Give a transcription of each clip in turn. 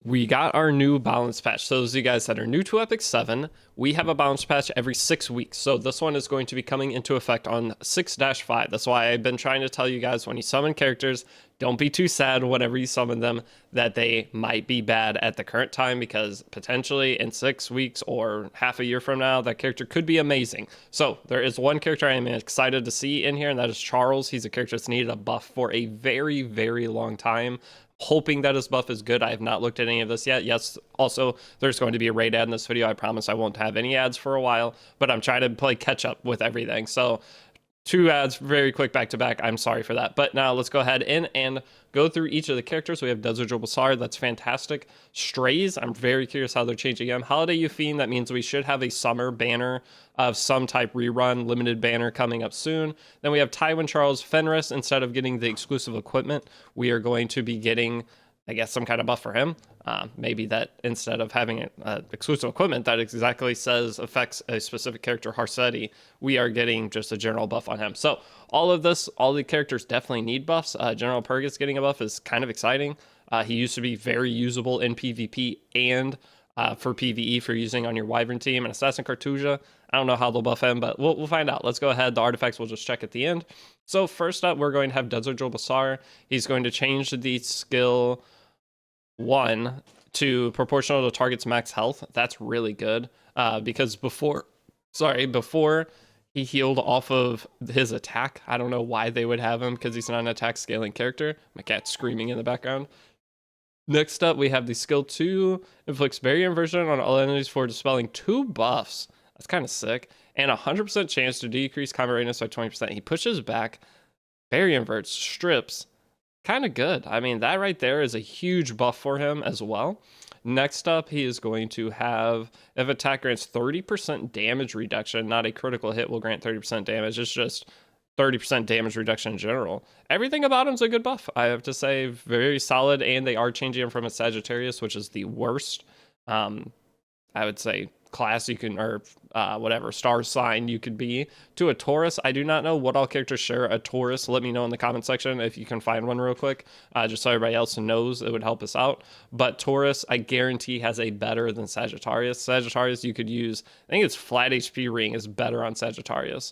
We got our new balance patch. So those of you guys that are new to Epic 7, we have a balance patch every 6 weeks. So this one is going to be coming into effect on 6-5. That's why I've been trying to tell you guys, when you summon characters, don't be too sad whenever you summon them that they might be bad at the current time, because potentially in 6 weeks or half a year from now, that character could be amazing. So there is one character I am excited to see in here, and that is Charles. He's a character that's needed a buff for a very, very long time. Hoping that his buff is good. I have not looked at any of this yet. Yes, also, there's going to be a raid ad in this video. I promise I won't have any ads for a while, but I'm trying to play catch up with everything. So 2 ads very quick back to back. I'm sorry for that. But now let's go ahead and go through each of the characters. We have Jewel Basar. That's fantastic. Straze. I'm very curious how they're changing him. Holiday Yufine. That means we should have a summer banner of some type rerun, limited banner coming up soon. Then we have Tywin Charles Fenris. Instead of getting the exclusive equipment, we are going to be getting, I guess, some kind of buff for him. Maybe that instead of having exclusive equipment that exactly says affects a specific character, Harsetti, we are getting just a general buff on him. So all of this, all the characters definitely need buffs. General Purrgis getting a buff is kind of exciting. He used to be very usable in PvP and for PvE for using on your Wyvern team. And Assassin Cartuja, I don't know how they'll buff him, but we'll find out. Let's go ahead. The artifacts we'll just check at the end. So first up, we're going to have Jewel Basar. He's going to change the skill 1 to proportional to target's max health. That's really good because before he healed off of his attack. I don't know why they would have him, because he's not an attack scaling character. My cat's screaming in the background. Next up, we have the skill 2, inflicts barrier inversion on all enemies for dispelling 2 buffs. That's kind of sick. And 100% chance to decrease combat radius by 20%. He pushes back, barrier inverts, strips. Kind of good. I mean, that right there is a huge buff for him as well. Next up, he is going to have, if attack grants 30% damage reduction, not a critical hit will grant 30% damage. It's just 30% damage reduction in general. Everything about him's a good buff. I have to say, very solid, and they are changing him from a Sagittarius, which is the worst, I would say, class you can, or whatever star sign you could be, to a Taurus. I do not know what all characters share a Taurus. Let me know in the comment section if you can find one real quick, just so everybody else knows. It would help us out. But Taurus, I guarantee, has a better than Sagittarius. Sagittarius, you could use, I think it's flat HP ring is better on Sagittarius,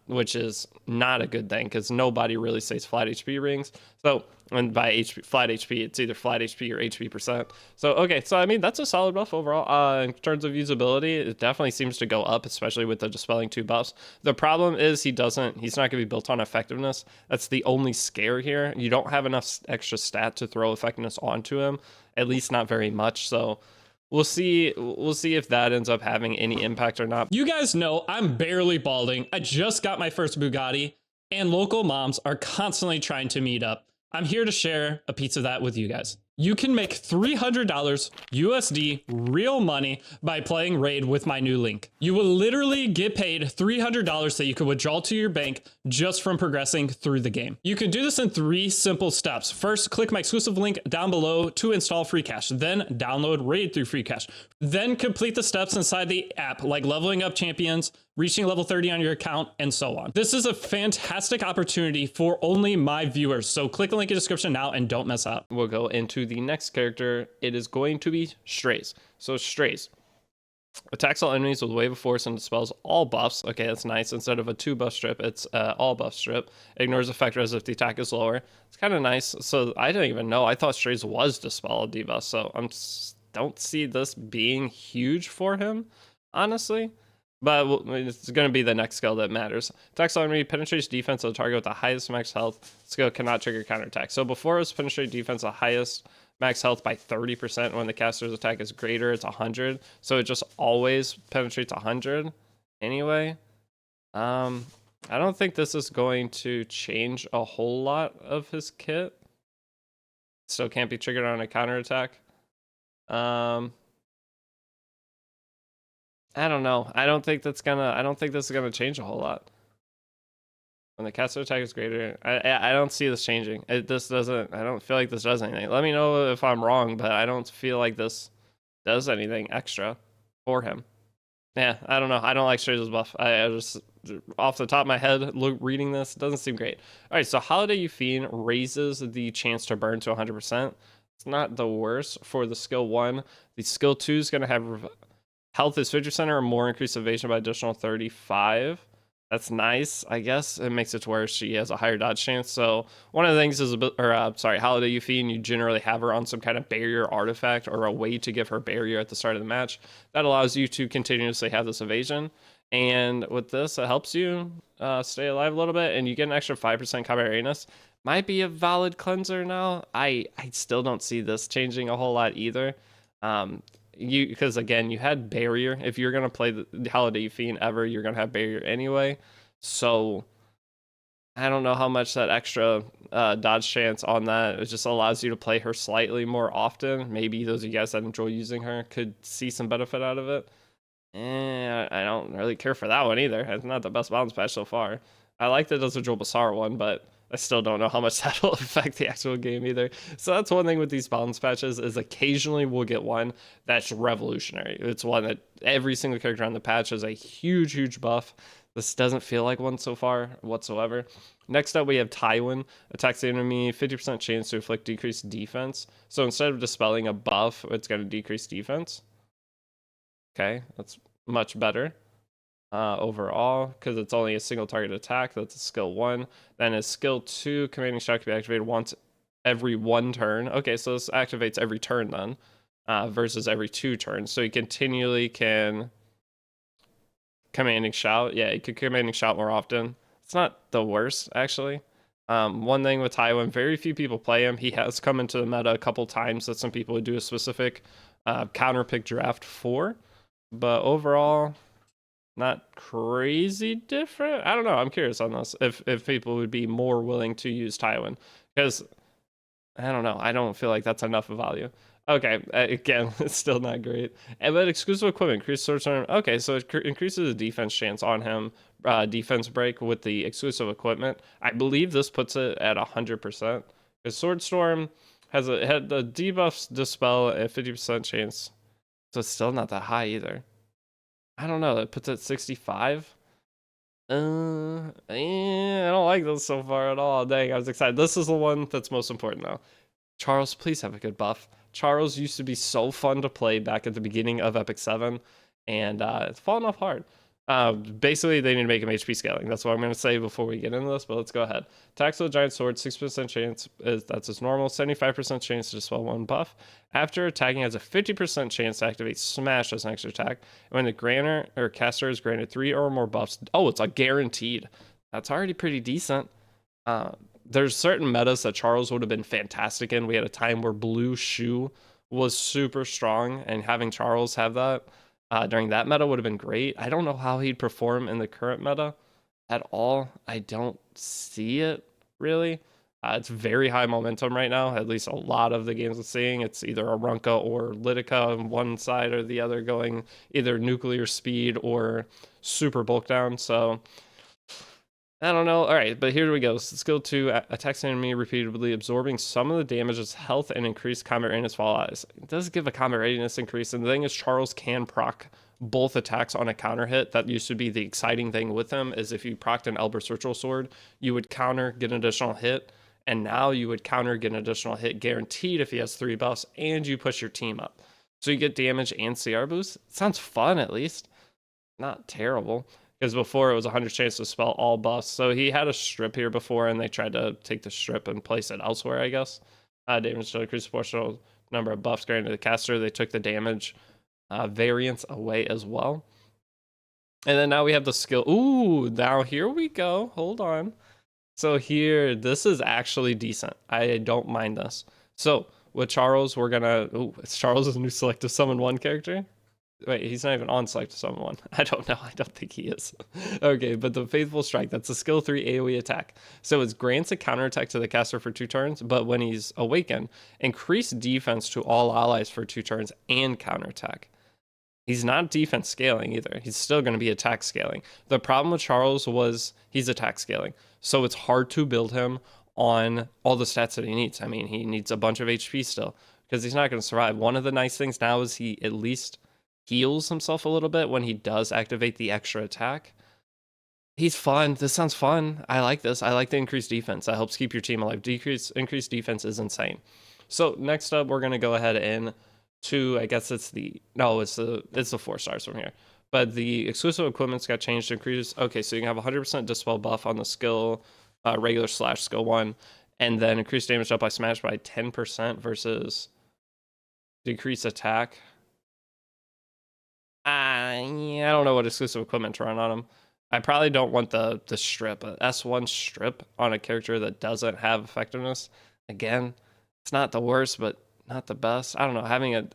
which is not a good thing, because nobody really says flat HP rings. So, and by HP, flat HP, it's either flat HP or HP percent. So, okay, so I mean, that's a solid buff overall. In terms of usability, it definitely seems to go up, especially with the dispelling 2 buffs. The problem is he's not going to be built on effectiveness. That's the only scare here. You don't have enough extra stat to throw effectiveness onto him, at least not very much. So we'll see if that ends up having any impact or not. You guys know I'm barely balding. I just got my first Bugatti, and local moms are constantly trying to meet up. I'm here to share a piece of that with you guys. You can make $300 USD real money by playing Raid with my new link. You will literally get paid $300 that you can withdraw to your bank just from progressing through the game. You can do this in 3 simple steps. First, click my exclusive link down below to install free cash. Then download Raid through free cash. Then complete the steps inside the app, like leveling up champions, reaching level 30 on your account, and so on. This is a fantastic opportunity for only my viewers, so click the link in the description now and don't mess up. We'll go into the next character. It is going to be Straze. So Straze attacks all enemies with wave of force and dispels all buffs. Okay, that's nice. Instead of a 2 buff strip, it's all buff strip. Ignores effect as if the attack is lower. It's kind of nice. So I didn't even know. I thought Straze was dispel debuff, so I don't see this being huge for him, honestly. But it's going to be the next skill that matters. Attacks all enemy, penetrates defense of the target with the highest max health. Skill cannot trigger counterattack. So before it was penetrate defense, the highest max health by 30%. When the caster's attack is greater, it's 100. So it just always penetrates 100 anyway. I don't think this is going to change a whole lot of his kit. Still can't be triggered on a counterattack. I don't know. I don't think this is gonna change a whole lot. When the caster attack is greater, I don't see this changing. I don't feel like this does anything. Let me know if I'm wrong, but I don't feel like this does anything extra for him. Yeah, I don't know. I don't like Straze's buff. I just, off the top of my head, reading this, it doesn't seem great. All right, so Holiday Yufine raises the chance to burn to 100%. It's not the worst for the skill 1. The skill 2 is going to have health is 50% or more, increased evasion by additional 35. That's nice. I guess it makes it to where she has a higher dodge chance. So one of the things is Holiday Yufine, you generally have her on some kind of barrier artifact or a way to give her barrier at the start of the match. That allows you to continuously have this evasion. And with this, it helps you stay alive a little bit, and you get an extra 5% combat readiness. Might be a valid cleanser now. I still don't see this changing a whole lot either. Because again, you had barrier. If you're gonna play the Holiday Fiend ever, you're gonna have barrier anyway. So I don't know how much that extra dodge chance on that, it just allows you to play her slightly more often. Maybe those of you guys that enjoy using her could see some benefit out of it. I don't really care for that one either. It's not the best balance patch so far. I like that it's a Jewel Basar one, but I still don't know how much that'll affect the actual game either. So that's one thing with these balance patches, is occasionally we'll get one that's revolutionary. It's one that every single character on the patch has a huge buff. This doesn't feel like one so far whatsoever. Next up, we have Tywin. Attacks the enemy, 50% chance to inflict decreased defense. So instead of dispelling a buff, it's going to decrease defense. Okay, that's much better overall, because it's only a single target attack. That's a skill 1. Then his skill 2, commanding shout, can be activated once every 1 turn. Okay, so this activates every turn then, versus every 2 turns. So he continually can commanding shout. Yeah, he could commanding shout more often. It's not the worst, actually. One thing with Tywin, very few people play him. He has come into the meta a couple times that some people would do a specific counter pick draft for. But overall, not crazy different. I don't know. I'm curious on this. If people would be more willing to use Tywin, because I don't know. I don't feel like that's enough of value. Okay, again, it's still not great. But exclusive equipment, increased sword storm. Okay, so it increases the defense chance on him, defense break with the exclusive equipment. I believe this puts it at 100%. Because sword storm had the debuffs dispel at 50% chance. So it's still not that high either. I don't know. It puts it at 65. I don't like this so far at all. Dang, I was excited. This is the one that's most important though. Charles, please have a good buff. Charles used to be so fun to play back at the beginning of Epic 7, and it's fallen off hard. Basically, they need to make him HP scaling. That's what I'm going to say before we get into this, but let's go ahead. Attacks with a giant sword, 6% chance, that's his normal, 75% chance to dispel 1 buff. After attacking, has a 50% chance to activate Smash as an extra attack. And when the granter or caster is granted 3 or more buffs, oh, it's a guaranteed. That's already pretty decent. There's certain metas that Charles would have been fantastic in. We had a time where Blue Shoe was super strong, and having Charles have that during that meta would have been great. I don't know how he'd perform in the current meta at all. I don't see it really. It's very high momentum right now. At least a lot of the games I'm seeing, it's either Arunca or Lidica on one side or the other, going either nuclear speed or super bulk down. So I don't know. All right, but here we go. Skill 2, attacks an enemy repeatedly, absorbing some of the damage's health and increased combat readiness while allies. It does give a combat readiness increase, and the thing is, Charles can proc both attacks on a counter hit. That used to be the exciting thing with him, is if you procced an Elber's Ritual Sword, you would counter, get an additional hit, and now you would counter, get an additional hit guaranteed if he has 3 buffs, and you push your team up. So you get damage and CR boost. It sounds fun, at least. Not terrible. Because before it was 100 chance to spell all buffs. So he had a strip here before, and they tried to take the strip and place it elsewhere, I guess. Damage to increase proportional number of buffs granted to the caster. They took the damage variance away as well. And then now we have the skill. Ooh, now here we go. Hold on. So here, this is actually decent. I don't mind this. So with Charles, we're gonna. Ooh, it's Charles' new selective summon 1 character. Wait, he's not even on selective summon 1. I don't know. I don't think he is. Okay, but the Faithful Strike, that's a skill 3 AoE attack. So it grants a counterattack to the caster for 2 turns, but when he's awakened, increase defense to all allies for 2 turns and counterattack. He's not defense scaling either. He's still going to be attack scaling. The problem with Charles was he's attack scaling. So it's hard to build him on all the stats that he needs. I mean, he needs a bunch of HP still, because he's not going to survive. One of the nice things now is he at least heals himself a little bit when he does activate the extra attack. He's fun. This sounds fun. I like this. I like the increased defense. That helps keep your team alive. Increased defense is insane. So next up, we're gonna go ahead and I guess it's the 4 stars from here. But the exclusive equipment's got changed to increase. Okay, so you can have 100% dispel buff on the skill, regular / skill 1, and then increase damage up by smash by 10% versus decrease attack. Yeah, I don't know what exclusive equipment to run on him. I probably don't want the strip, a S1 strip on a character that doesn't have effectiveness. Again, it's not the worst, but not the best. I don't know.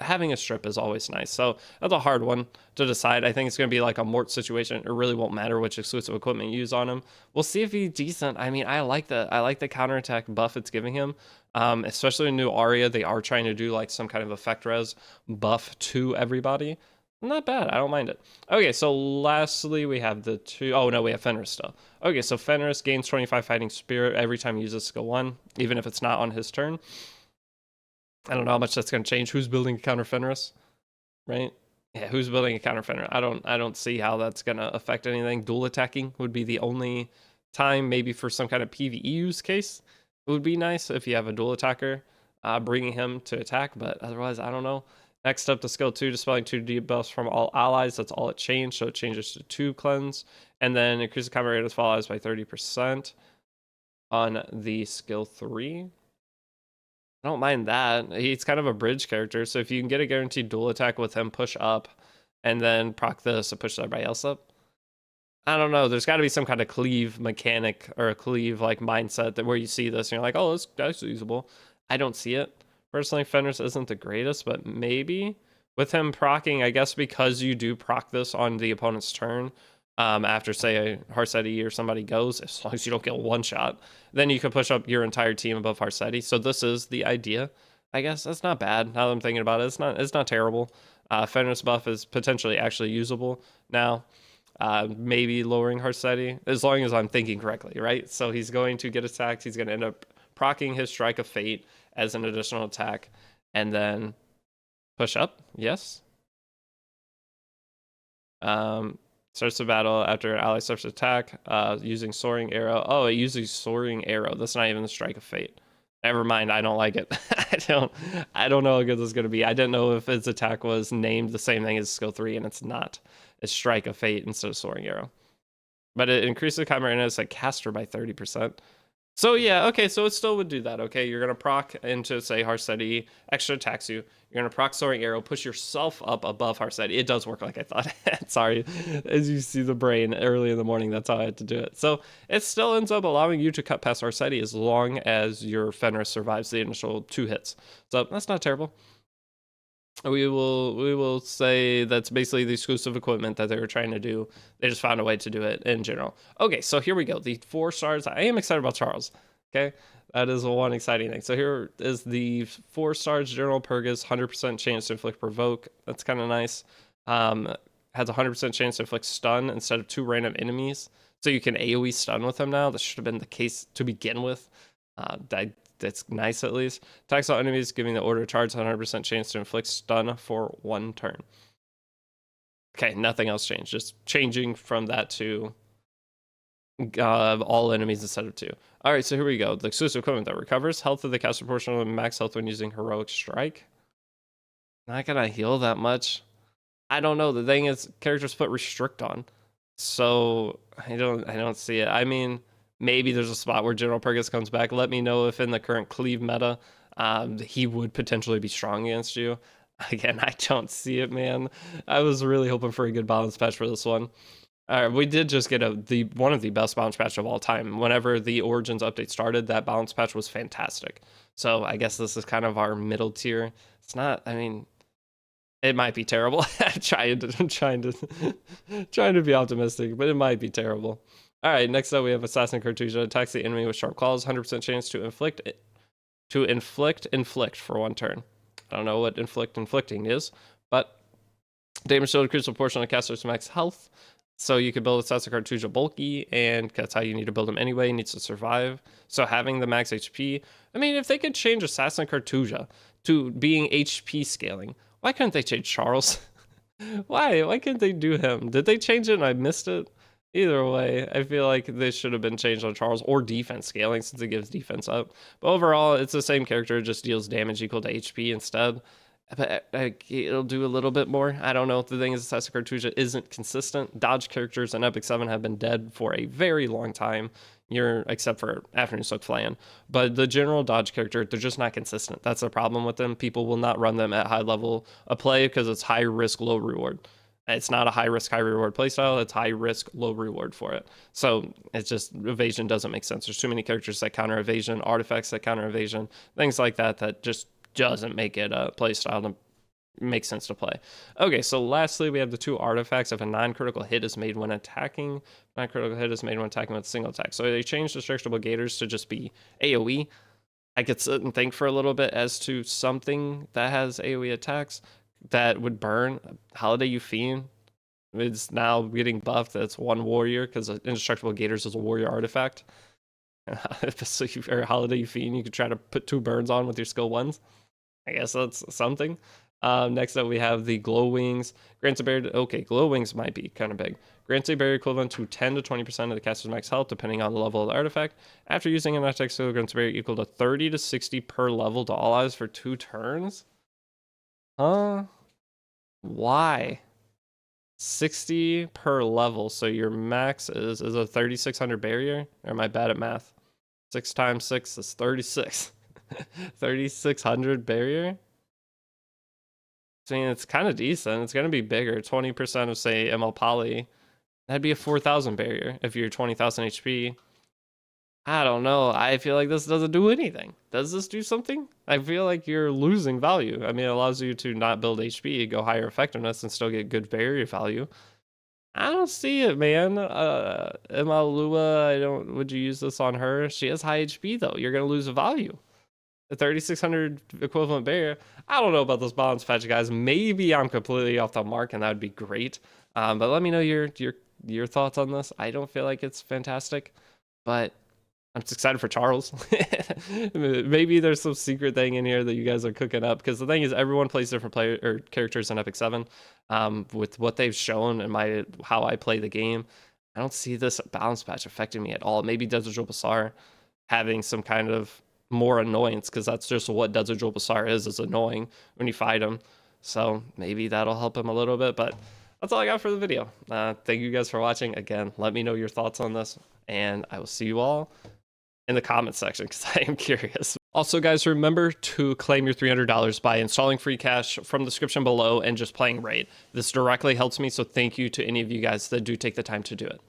Having a strip is always nice. So that's a hard one to decide. I think it's going to be like a Mort situation. It really won't matter which exclusive equipment you use on him. We'll see if he's decent. I mean, I like the counterattack buff it's giving him. Especially in new Arya, they are trying to do like some kind of effect res buff to everybody. Not bad. I don't mind it. Okay, so lastly, we have the two. Oh, no, we have Fenris still. Okay, so Fenris gains 25 fighting spirit every time he uses skill 1, even if it's not on his turn. I don't know how much that's going to change. Who's building a counter Fenris? Right? Yeah, who's building a counter Fenris? I don't see how that's going to affect anything. Dual attacking would be the only time, maybe for some kind of PvE use case. It would be nice if you have a dual attacker bringing him to attack, but otherwise, I don't know. Next up, the skill 2, dispelling 2 debuffs from all allies. That's all it changed, so it changes to 2 cleanse. And then increase the combat rate of fall allies by 30% on the skill 3. I don't mind that. He's kind of a bridge character, so if you can get a guaranteed dual attack with him, push up, and then proc this to push everybody else up. I don't know. There's got to be some kind of cleave mechanic or a cleave like mindset that where you see this and you're like, oh, that's usable. I don't see it. Personally, Fenris isn't the greatest, but maybe with him procking, I guess because you do proc this on the opponent's turn, after say a Harsetti or somebody goes, as long as you don't get one shot, then you can push up your entire team above Harsetti. So this is the idea. I guess that's not bad. Now that I'm thinking about it, it's not terrible. Fenris buff is potentially actually usable now. Maybe lowering Harsetti, as long as I'm thinking correctly, right? So he's going to get attacked. He's going to end up proccing his Strike of Fate as an additional attack, and then push up. Yes. Starts the battle after an ally starts to attack using Soaring Arrow. Oh, it uses Soaring Arrow. That's not even the Strike of Fate. Never mind. I don't like it. I don't know how good this is going to be. I didn't know if his attack was named the same thing as skill 3, and it's not. It's Strike of Fate instead of Soaring Arrow. But it increases the combat radius like caster by 30%. So yeah, okay, so it still would do that, okay? You're going to proc into, say, Harsetti, extra attacks you. You're going to proc Soaring Arrow, push yourself up above Harsetti. It does work like I thought. Sorry, as you see the brain early in the morning, that's how I had to do it. So it still ends up allowing you to cut past Harsetti as long as your Fenris survives the initial 2 hits. So that's not terrible. We will say that's basically the exclusive equipment that they were trying to do. They just found a way to do it in general. Okay, so here we go. The 4 stars. I am excited about Charles. Okay, that is one exciting thing. So here is the 4 stars General Purrgis, 100% chance to inflict provoke. That's kind of nice. Has a 100% chance to inflict stun instead of 2 random enemies. So you can AoE stun with him now. This should have been the case to begin with. That's nice at least. Attacks all enemies, giving the order charge 100% chance to inflict stun for 1 turn. Okay, nothing else changed. Just changing from that to all enemies instead of 2. All right, so here we go. The exclusive equipment that recovers health of the caster proportional to max health when using heroic strike. Not gonna heal that much. I don't know. The thing is, characters put restrict on, so I don't see it. I mean, maybe there's a spot where General Purrgis comes back. Let me know if in the current cleave meta, he would potentially be strong against you. Again, I don't see it, man. I was really hoping for a good balance patch for this one. We did just get one of the best balance patch of all time. Whenever the Origins update started, that balance patch was fantastic. So I guess this is kind of our middle tier. It's not, I mean, it might be terrible. I'm trying to be optimistic, but it might be terrible. All right, next up we have Assassin Cartuja. Attacks the enemy with sharp claws. 100% chance to inflict for 1 turn. I don't know what inflicting is, but damage dealt increases proportional to caster's max health. So you could build Assassin Cartuja bulky, and that's how you need to build him anyway. He needs to survive. So having the max HP, I mean, if they could change Assassin Cartuja to being HP scaling, why couldn't they change Charles? Why couldn't they do him? Did they change it and I missed it? Either way, I feel like this should have been changed on Charles, or defense scaling since it gives defense up. But overall, it's the same character, just deals damage equal to HP instead. But it'll do a little bit more. I don't know. The thing is, Assassin Cartuja isn't consistent. Dodge characters in Epic 7 have been dead for a very long time. Except for Afternoon Soak Flan. But the general dodge character, they're just not consistent. That's the problem with them. People will not run them at high level of play because it's high risk, low reward. It's not a high risk, high reward playstyle. It's high risk, low reward for it. So it's just, evasion doesn't make sense. There's too many characters that counter evasion, artifacts that counter evasion, things like that, that just doesn't make it a playstyle to make sense to play. Okay, so lastly, we have the 2 artifacts. If a non-critical hit is made when attacking, non-critical hit is made when attacking with a single attack. So they changed Destructible Gators to just be AoE. I could sit and think for a little bit as to something that has AoE attacks that would burn. Holiday Yufine is now getting buffed. That's 1 warrior because Indestructible Gators is a warrior artifact. So or Holiday Yufine, you could try to put 2 burns on with your skill 1s. I guess that's something. Next up, we have the Glow Wings. Grants a barrier. Okay, Glow Wings might be kind of big. Grants a barrier equivalent to 10 to 20% of the caster's max health, depending on the level of the artifact. After using an attack skill, grants a barrier equal to 30 to 60 per level to all allies for 2 turns. Huh? Why? 60 per level. So your max is a 3600 barrier. Or am I bad at math? 6 times 6 is 36. 3600 barrier. I mean, it's kind of decent. It's going to be bigger. 20% of, say, ML Poly. That'd be a 4,000 barrier if you're 20,000 HP. I don't know. I feel like this doesn't do anything. Does this do something? I feel like you're losing value. I mean, it allows you to not build HP, go higher effectiveness, and still get good barrier value. I don't see it, man. ML Lua, would you use this on her? She has high HP, though. You're going to lose value. The 3600 equivalent barrier. I don't know about this balance patch, guys. Maybe I'm completely off the mark, and that would be great. But let me know your thoughts on this. I don't feel like it's fantastic, but I'm just excited for Charles. Maybe there's some secret thing in here that you guys are cooking up, because the thing is, everyone plays different characters in Epic 7. With what they've shown and how I play the game, I don't see this balance patch affecting me at all. Maybe Jewel Basar having some kind of more annoyance, because that's just what Jewel Basar is annoying when you fight him. So maybe that'll help him a little bit, but that's all I got for the video. Thank you guys for watching. Again, let me know your thoughts on this, and I will see you all in the comment section, because I am curious. Also, guys, remember to claim your $300 by installing free cash from the description below and just playing Raid. This directly helps me, so thank you to any of you guys that do take the time to do it.